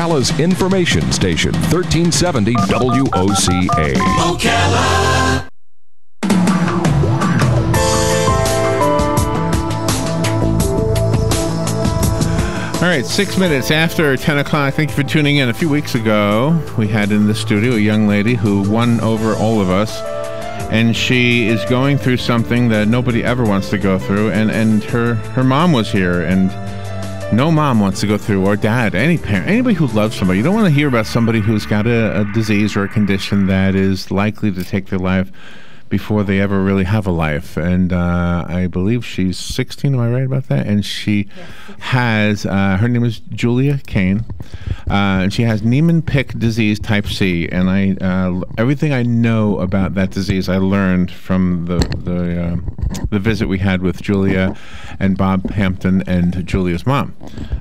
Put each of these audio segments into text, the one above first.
Ocala's information station, 1370 WOCA. Ocala. All right, 6 minutes after 10 o'clock. Thank you for tuning in. A few weeks ago, we had in the studio a young lady who won over all of us, and she is going through something that nobody ever wants to go through, and her mom was here, and no mom wants to go through, or dad, any parent, anybody who loves somebody. You don't want to hear about somebody who's got a disease or a condition that is likely to take their life before they ever really have a life. And I believe she's 16, am I right about that? And she has, her name is Julia Kane, and she has Niemann-Pick disease type C. And everything I know about that disease I learned from the visit we had with Julia and Bob Hampton and Julia's mom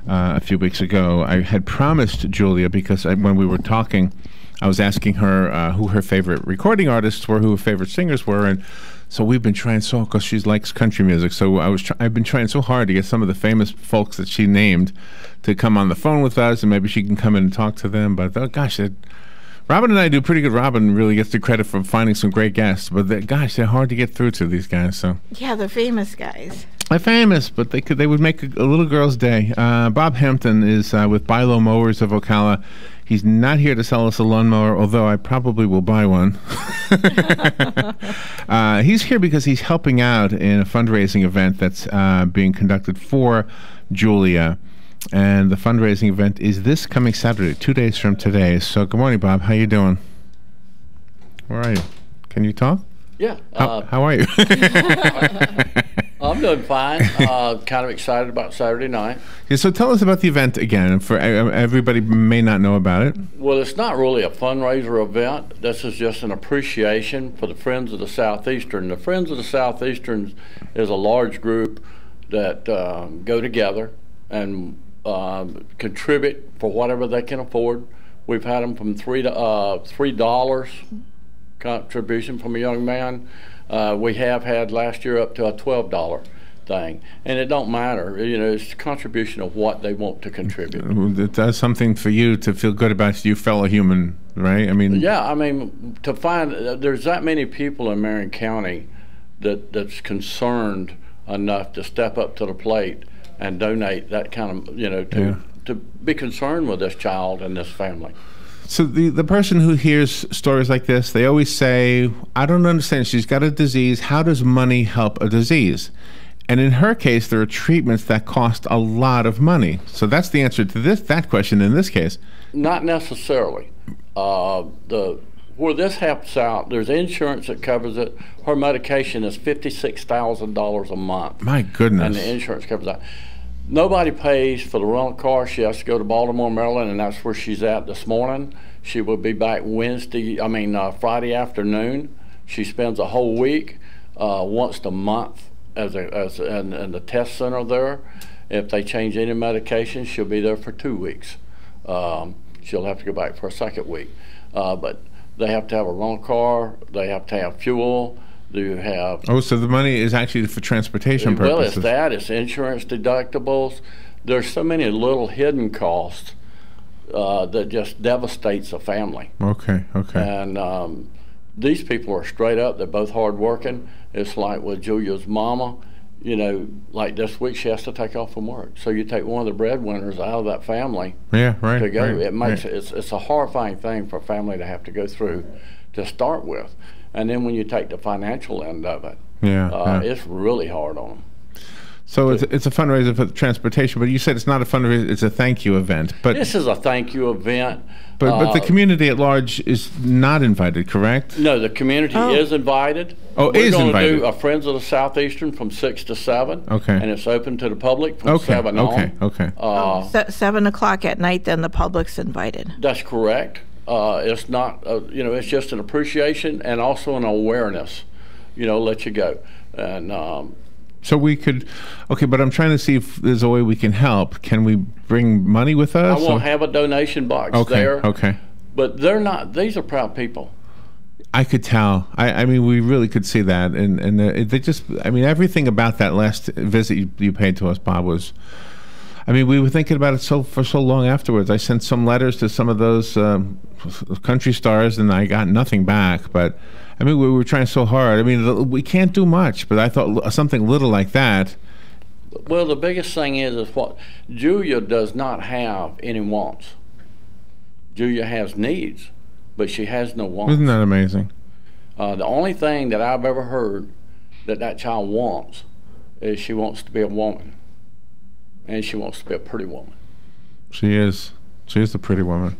a few weeks ago. I had promised Julia, because when we were talking, I was asking her who her favorite recording artists were, who her favorite singers were, and so we've been trying because she likes country music. So I've been trying so hard to get some of the famous folks that she named to come on the phone with us, and maybe she can come in and talk to them. But gosh, Robin and I do pretty good. Robin really gets the credit for finding some great guests, but they're hard to get through to, these guys. So yeah, the famous guys. They're famous, but they would make a little girl's day. Bob Hampton is with Bilo Mowers of Ocala. He's not here to sell us a lawnmower, although I probably will buy one. He's here because he's helping out in a fundraising event that's being conducted for Julia. And the fundraising event is this coming Saturday, 2 days from today. So good morning, Bob. How you doing? Where are you? Can you talk? Yeah. How are you? I'm doing fine. Kind of excited about Saturday night. Yeah, so tell us about the event again. For everybody may not know about it. Well, it's not really a fundraiser event. This is just an appreciation for the Friends of the Southeastern. The Friends of the Southeastern is a large group that go together and contribute for whatever they can afford. We've had them from $3 contribution from a young man. We have had last year up to a $12 thing, and it don't matter. It's a contribution of what they want to contribute. It does something for you to feel good about you, fellow human, right? To find there's that many people in Marion County that's concerned enough to step up to the plate and donate that kind of, to be concerned with this child and this family. So the person who hears stories like this, they always say, I don't understand, she's got a disease, how does money help a disease? And in her case, there are treatments that cost a lot of money. So that's the answer to that question in this case. Not necessarily. Where this helps out, there's insurance that covers it. Her medication is $56,000 a month. My goodness. And the insurance covers that. Nobody pays for the rental car. She has to go to Baltimore, Maryland, and that's where she's at this morning. She will be back Friday afternoon. She spends a whole week, once a month, in the test center there. If they change any medication, she'll be there for 2 weeks. She'll have to go back for a second week. But they have to have a rental car. They have to have fuel. So the money is actually for transportation purposes? Well, it's that. It's insurance deductibles. There's so many little hidden costs that just devastates a family. Okay. And these people are straight up. They're both hardworking. It's like with Julia's mama. Like this week she has to take off from work. So you take one of the breadwinners out of that family. Yeah, right. To go. Right, it makes it's a horrifying thing for a family to have to go through to start with. And then when you take the financial end of it, it's really hard on them. So it's a fundraiser for transportation, but you said it's not a fundraiser, it's a thank you event. But this is a thank you event. But the community at large is not invited, correct? No, the community is invited. Oh, is invited. We're going to do a Friends of the Southeastern from 6 to 7. Okay. And it's open to the public from 7 on. Okay. 7 o'clock at night, then the public's invited. That's correct. It's not, it's just an appreciation and also an awareness, let you go. And so we could, but I'm trying to see if there's a way we can help. Can we bring money with us? I won't have a donation box there. Okay. But they're not, these are proud people. I could tell. I mean, we really could see that. And they just, everything about that last visit you paid to us, Bob, was, I mean, we were thinking about it for so long afterwards. I sent some letters to some of those country stars, and I got nothing back. But I mean, we were trying so hard. I mean, we can't do much, but I thought something little like that. Well, the biggest thing is what Julia does not have any wants. Julia has needs, but she has no wants. Isn't that amazing? The only thing that I've ever heard that child wants is she wants to be a woman. And she wants to be a pretty woman. She is. She is a pretty woman.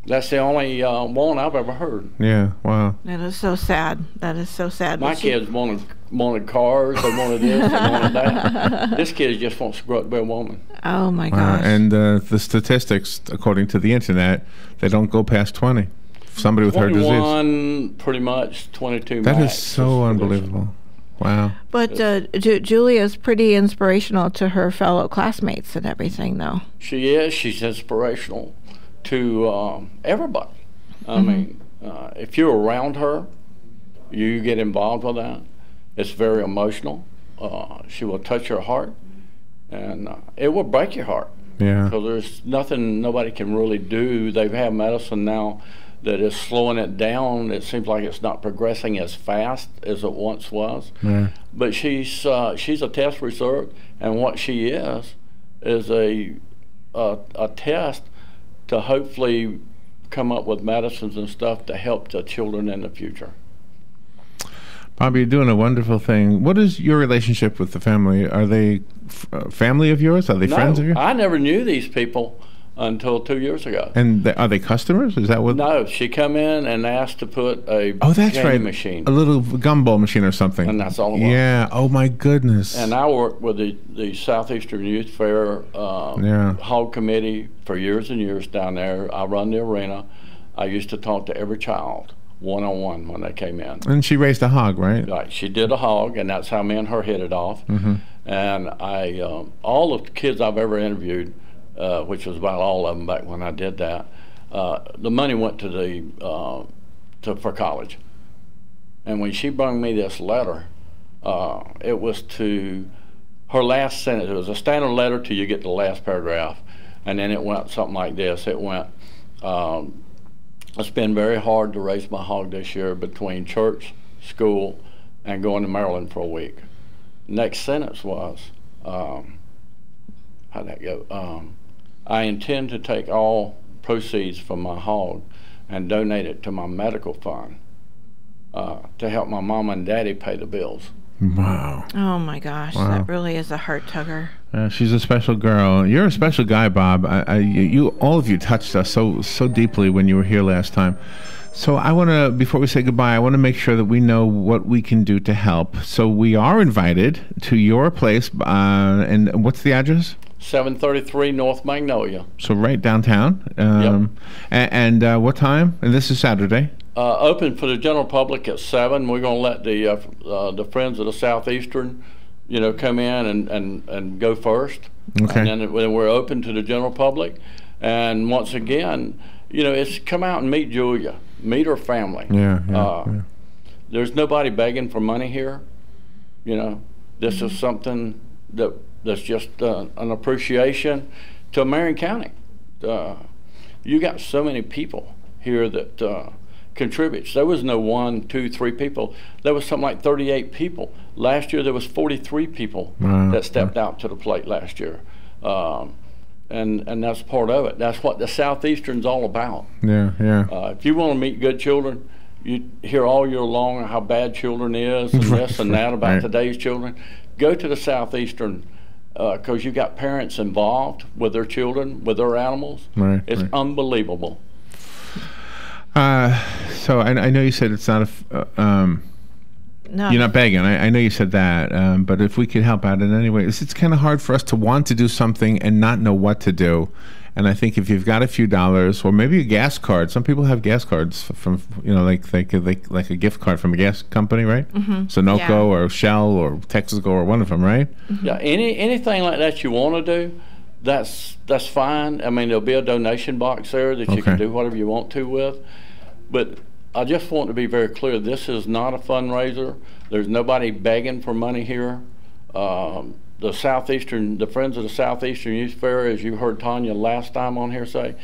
That's the only one I've ever heard. Yeah, wow. That is so sad. That is so sad. My kids wanted cars, they wanted this, they wanted that. This kid just wants to grow up to be a woman. Oh, my gosh. And the statistics, according to the internet, they don't go past 20. Somebody with her disease. 21, pretty much, 22 That max is so unbelievable. Wow. But Julia's pretty inspirational to her fellow classmates and everything, though. She is. She's inspirational to everybody. I mean, if you're around her, you get involved with that. It's very emotional. She will touch your heart, and it will break your heart. Yeah. Because there's nothing nobody can really do. They've had medicine now that is slowing it down. It seems like it's not progressing as fast as it once was. Yeah. But she's a test result, and what she is a test to hopefully come up with medicines and stuff to help the children in the future. Bobby, you're doing a wonderful thing. What is your relationship with the family? Are they family of yours? Are they friends of yours? I never knew these people until 2 years ago. And are they customers? Is that what? No, she come in and asked to put a that's game right. machine. A little gumball machine or something. And that's all it was. Yeah. Oh my goodness. And I worked with the Southeastern Youth Fair Hog Committee for years and years down there. I run the arena. I used to talk to every child one-on-one when they came in. And she raised a hog, right? Right. She did a hog, and that's how me and her hit it off. Mm-hmm. And I, all the kids I've ever interviewed, which was about all of them back when I did that, the money went to for college. And when she brought me this letter, it was to her last sentence. It was a standard letter till you get the last paragraph, and then it went something like this. It went, it's been very hard to raise my hog this year between church, school, and going to Maryland for a week. Next sentence was, how'd that go? I intend to take all proceeds from my hog and donate it to my medical fund to help my mom and daddy pay the bills. Wow. Oh my gosh, Wow. that really is a heart tugger. She's a special girl. You're a special guy, Bob. You all of you touched us so deeply when you were here last time. So I want to, before we say goodbye, I want to make sure that we know what we can do to help. So we are invited to your place, and what's the address? 733 North Magnolia. So right downtown. Yep. And what time? And this is Saturday. Open for the general public at 7. We're going to let the Friends of the Southeastern, come in and go first. Okay. And then we're open to the general public. And once again, it's come out and meet Julia, meet her family. Yeah. There's nobody begging for money here. This is something that's just an appreciation to Marion County. You got so many people here that contributes. There was no 1, 2, 3 people. There was something like 38 people. Last year there was 43 people that stepped out to the plate last year. And that's part of it. That's what the Southeastern's all about. Yeah. If you want to meet good children, you hear all year long how bad children is and this and that about Right. today's children. Go to the Southeastern because you got parents involved with their children, with their animals. Right, It's right. unbelievable. So I know you said it's not No. you're not begging. I know you said that, but if we could help out in any way, it's kind of hard for us to want to do something and not know what to do. And I think if you've got a few dollars, or maybe a gas card. Some people have gas cards from like a gift card from a gas company, right? Mm-hmm. Sunoco Yeah. or Shell or Texaco or one of them, right? Yeah, anything like that you want to do, that's fine. I mean, there'll be a donation box there that you can Okay. do whatever you want to with. But I just want to be very clear, this is not a fundraiser. There's nobody begging for money here. the Friends of the Southeastern Youth Fair, as you heard Tanya last time on here say,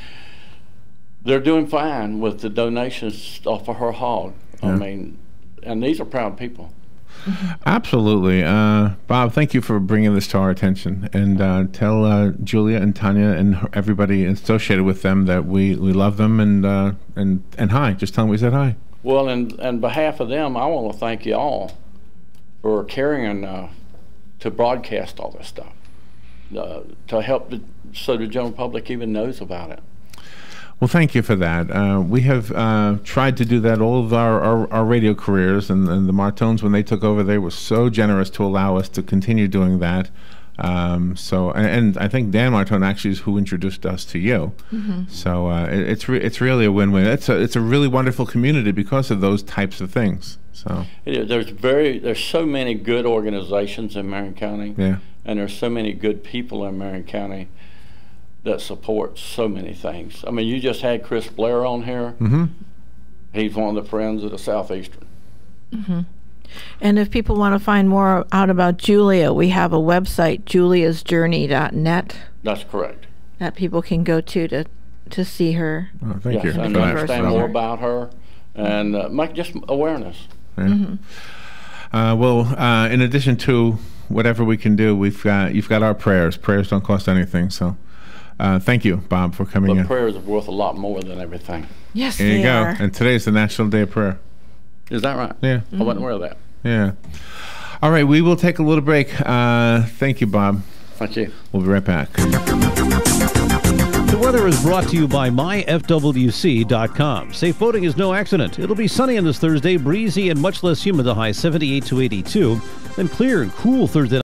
they're doing fine with the donations off of her hog. Yeah. I mean, and these are proud people. Absolutely. Bob, thank you for bringing this to our attention. And tell Julia and Tanya and everybody associated with them that we love them, and hi. Just tell them we said hi. Well, on behalf of them, I want to thank you all for carrying to broadcast all this stuff, to help so the general public even knows about it. Well, thank you for that. We have tried to do that all of our radio careers, and the Martones, when they took over, they were so generous to allow us to continue doing that. And I think Dan Martone actually is who introduced us to you. So it's really a win-win. It's a really wonderful community because of those types of things. So there's so many good organizations in Marion County, yeah, and there's so many good people in Marion County that support so many things. I mean, you just had Chris Blair on here. He's one of the Friends of the Southeastern. And if people want to find more out about Julia, we have a website, juliasjourney.net. That's correct. That people can go to see her. Oh, thank you. And understand more about her and make just awareness. Yeah. Well, in addition to whatever we can do, you've got our prayers. Prayers don't cost anything, so thank you, Bob, for coming in. But prayers are worth a lot more than everything. Yes, there you go. are. And today's the National Day of Prayer. Is that right? Yeah. I wasn't aware of that. Yeah. All right, we will take a little break. Thank you, Bob. Thank you. We'll be right back. The weather is brought to you by myfwc.com. Safe boating is no accident. It'll be sunny on this Thursday, breezy and much less humid, the high 78 to 82. Then clear and cool Thursday.